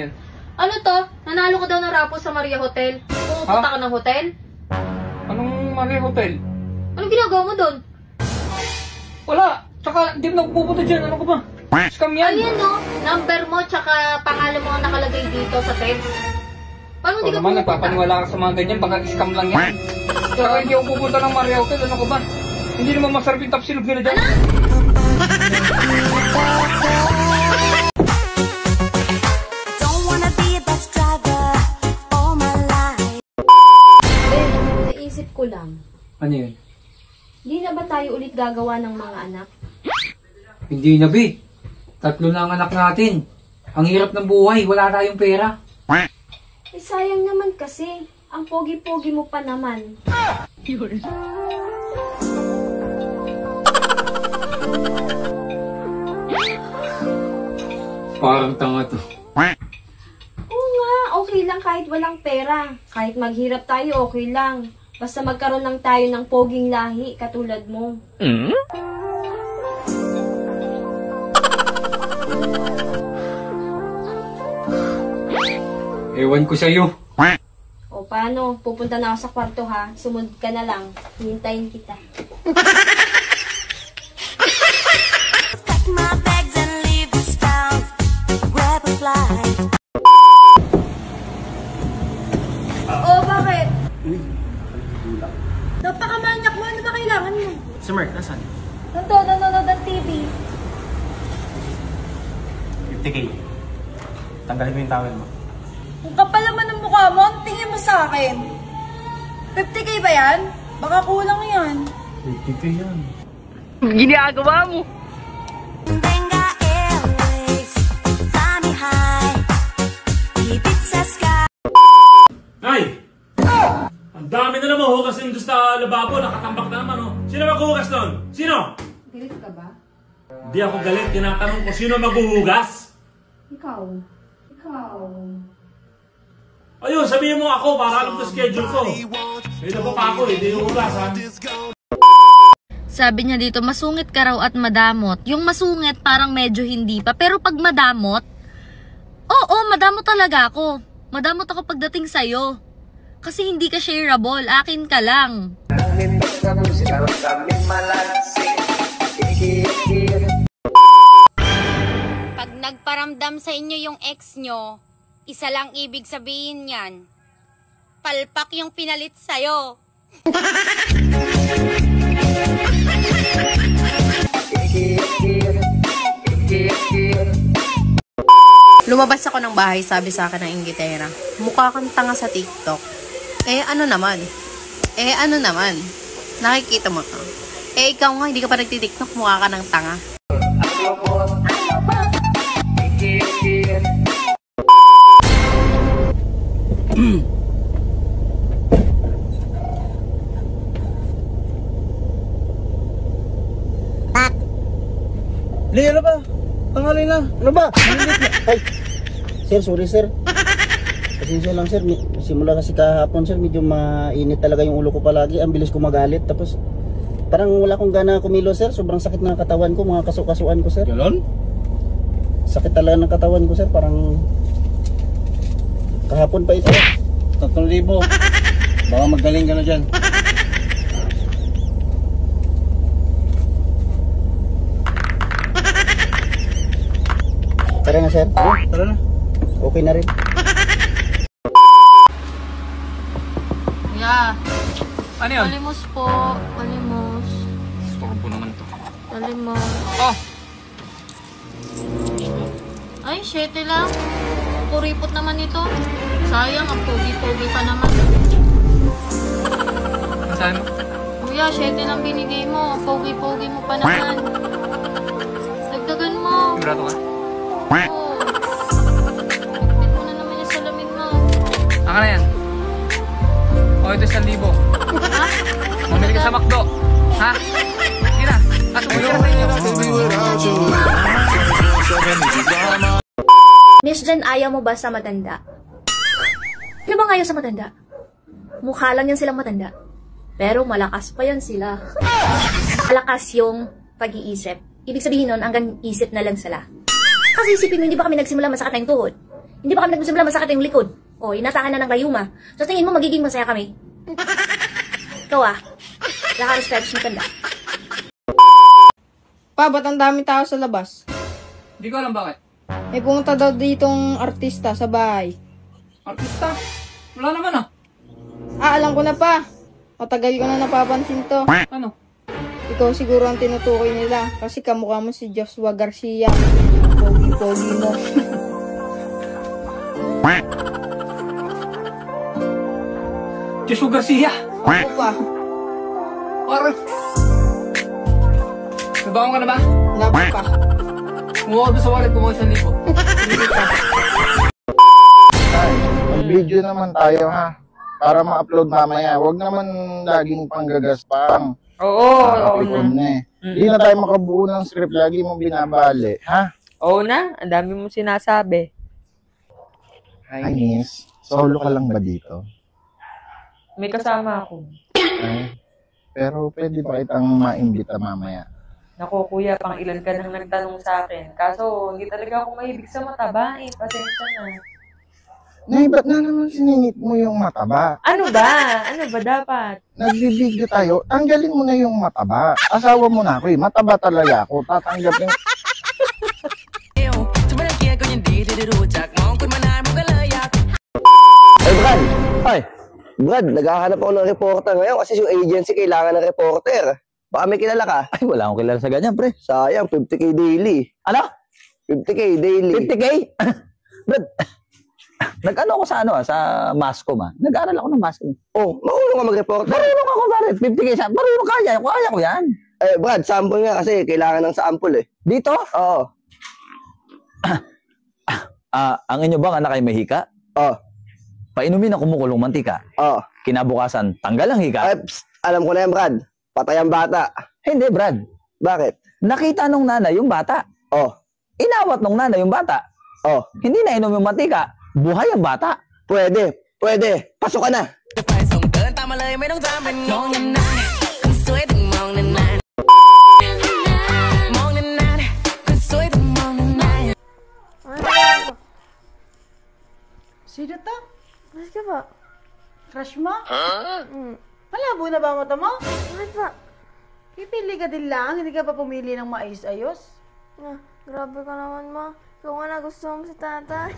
yun? Ano to? Nanalo ka daw ng rapo sa Maria Hotel. Pupunta ka ng hotel? Anong Maria Hotel? Anong ginagawa mo doon? Wala. Tsaka, hindi mo nagpupunta dyan. Ano ka ba? Scam yan. Ayan no, number mo tsaka pangalan mo ang nakalagay dito sa text. Paano hindi ka naman, pupunta? nagpapaniwala ka sa mga ganyan. Baka scam lang yan. Tsaka hindi ako pupunta ng Maria Hotel. Ano ka ba? Hindi naman masarap yung tapsilog nila dyan. Naisip ko lang. Ano yun? Hindi na ba tayo ulit gagawa ng mga anak? Hindi na, Bi. 3 na ang anak natin. Ang hirap ng buhay. Wala tayong pera. Eh sayang naman kasi. Ang pogi-pogi mo pa naman. Parang tanga to. Oo nga, okay lang kahit walang pera. Kahit maghirap tayo, okay lang. Basta magkaroon lang tayo ng poging lahi katulad mo. Ewan ko sa'yo. O paano? Pupunta na ako sa kwarto ha. Sumunod ka na lang. Hintayin kita. Oh, bakit? Napakamanyak mo. Ano ba kailangan mo? Si Mark, nasan? Nanonood ng TV. 50k. Tanggalin mo yung towel mo. Kung kapal naman ang mukha mo, ang tingin mo sa akin. 50k ba yan? Baka kulang yan. 50k yan. Ginagawa mo. Ay! Ang dami na naman hugas yung sa lababo. Nakatambak na naman, oh. Sino maghuhugas doon? Sino? Galit ka ba? Di ako galit. Tinatanong ko, sino maghuhugas? Ikaw. Ayun, sabihin mo ako para alam ko schedule ko. May iba pa ako, hindi yung hugasan. Sabi niya dito, masungit ka raw at madamot. Yung masungit parang medyo hindi pa. Pero pag madamot, oo, madamot talaga ako. Madamot ako pagdating sa'yo. Kasi hindi ka shareable, akin ka lang. Pag nagparamdam sa inyo yung ex nyo, isa lang ibig sabihin yan. Palpak yung pinalit sa'yo. Lumabas ako ng bahay, sabi sa akin ng inggitera, mukha kang tanga sa TikTok. Ano naman? Nakikita mo ka. Ikaw nga, hindi ka pa nagtitiktok, mukha ka ng tanga. Li, ano ba? Tangali na. Ano ba? Ay, sir, sorry sir. Pasensya lang sir. Simula kasi kahapon sir, medyo mainit talaga yung ulo ko palagi. Ang bilis ko magalit. Tapos, parang wala akong gana kumilo sir. Sobrang sakit ng katawan ko, mga kasukasuan ko sir. Ganon? Sakit talaga ng katawan ko sir. Parang kahapon pa ito. 3,000. Baka magaling ka na dyan. Tara na sir. Tara na. Okay na rin. Yeah. Ano yun? Palimos po. Palimos. Storbo naman to. Palimos. Oh! Ay, 7 lang. Kuripot naman ito. Sayang, ang pogi-pogi pa naman. Saan mo? Kuya, 7 lang binigay mo. Pogi-pogi mo pa naman. Dagdagan mo. Sigurado ka? Oo. Dagdag mo na naman yung salamin mo. Aka na yan. O, ito 1,000. Ha? Mamili ka sa McDo. Ha? Sige na. Asumuli ka sa inyo. Miss Jen, ayaw mo ba sa matanda? Ano bang ayaw sa matanda? Mukha lang yan silang matanda. Pero malakas pa yan sila. Malakas yung pag-iisip. Ibig sabihin nun, hanggang isip na lang sila. Kasi isipin mo, hindi ba kami nagsimula masakit na yung tuhod? Hindi pa kami nagmusimula, masakit yung likod. O, inatakan na ng rayuma. So, tingin mo, magiging masaya kami? Ikaw wala ka respect sa matanda. Pa, ba't ang dami tao sa labas? Hindi ko alam bakit. May pumunta daw ditong artista sa bahay. Artista? Wala naman alam ko na pa. Matagal ko na napapansin to. Ano? Ikaw siguro ang tinutukoy nila kasi kamukha mo si Joshua Garcia. Pogi-pogi mo. Joshua Garcia? Ako pa. Parang... Nabaon ka na ba? Wala pa. Mukha doon sa wallet ko mga 1,000. Ay, mag-video naman tayo ha. Para ma-upload mamaya. Huwag naman laging panggagaspang. Oo. Hindi na tayo makabuo ng script. Lagi mong binabali. Ha? Oo na. Ang dami mong sinasabi. Hi, miss. Solo ka lang ba dito? May kasama ako. Ay, pero pwede ba kitang maimbita mamaya? Naku, kuya, pang ilan ka nang nagtanong sa akin. Kaso, hindi talaga ako mahilig sa mataba eh. Pasensya na. Nay, ba't na naman siningit mo yung mataba? Ano ba? Ano ba dapat? Nagbibigyo tayo, tanggalin mo na yung mataba. Asawa mo na ako eh, mataba talaga ako. Tatanggapin. Ay, Brad! Ay! Brad, naghahanap ako ng reporter ngayon kasi yung agency kailangan ng reporter. Baka may kilala ka? Ay, wala akong kilala sa ganyan, pre. Sayang, 50K daily. Ano? 50K daily. 50K? Brad, nag-ano ako sa Mascom Nag-aaral ako ng Mascom. Oh, marunong ka mag-reporter? Marunong ako, Brad. 50K marunong kaya ko yan. Eh, Brad, sample nga kasi kailangan ng sample eh. Dito? Oo. Ang inyo bang anak ay may hika? Oo. Painumin ang kumukulong mantika. Oo. Kinabukasan, tanggal ang hika. Ay, alam ko na yan, Brad. Patay ang bata. Hindi, Brad. Bakit? Nakita nung nanay yung bata. Oh. Inawat nung nanay yung bata. Oh. Hindi na inom yung mantika. Buhay ang bata. Pwede. Pasok ka na. Sino to? Bakit ka ba? Crush mo? Malabo na ba mata mo? Bakit ba? Pipili ka din lang, hindi ka pa pumili ng maayos-ayos. Grabe ka naman, ma. Ikaw nga na gusto mo si tatay.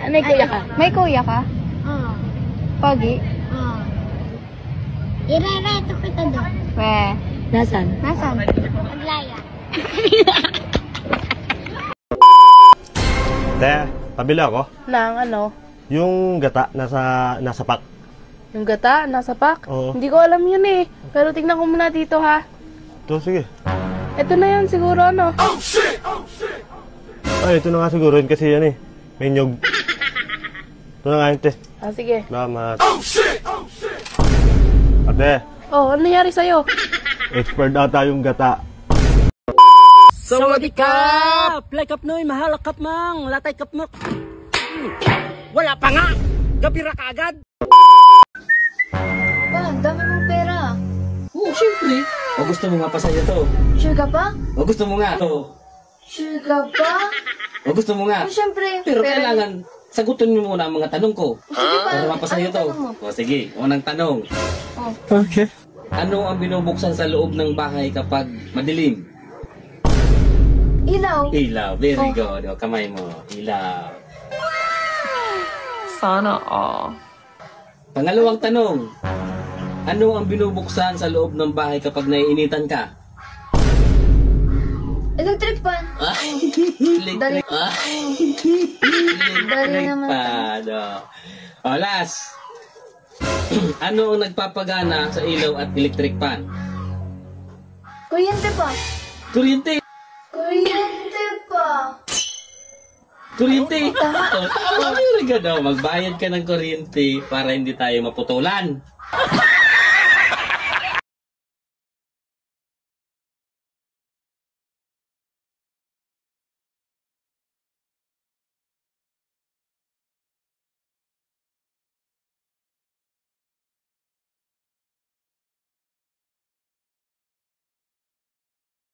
May kuya ka? May kuya ka? Oo. Pogi? Oo. Irereto kita doon. Nasaan? Maglaya. Te, pabila ako. Nang ano? Yung gata, nasa pack. Yung gata, nasa pack? Oo. Hindi ko alam yun eh. Pero tignan ko muna dito ha. Ito, sige. Ito na yan siguro ano. Ay, ito na nga siguro yun kasi yan eh. May nyog. Ito na nga yun, te. Sige. Salamat. Ate, Oh, ano nangyari sa'yo? expert ata yung gata. Sawadikap! Playkap noy, mahalakap mang, latay kap mo. Wala pa nga! Gabira ka agad! Pa, ang dami mong pera. Oo, siyempre. O gusto mo nga pa sa'yo to? Sure ka pa? O gusto mo nga to? Sure ka pa? O gusto mo nga? Siyempre. Pero kailangan sagutin mo muna ang mga tanong ko. Sige pa. Para mapasayo to. O sige, unang tanong. Okay. Ano ang binubuksan sa loob ng bahay kapag madilim? Ilaw. Ilaw. Very good. O, kamay mo. Ilaw. Sana all. Pangalawang tanong. Ano ang binubuksan sa loob ng bahay kapag naiinitan ka? Electric fan. Dali. Dali naman. O, last. Ano ang nagpapagana sa ilaw at electric fan? Kuryente pa. Kuryente. Kuryente pa. Kuryente. Very good. Magbayad ka ng kuryente para hindi tayo maputulan.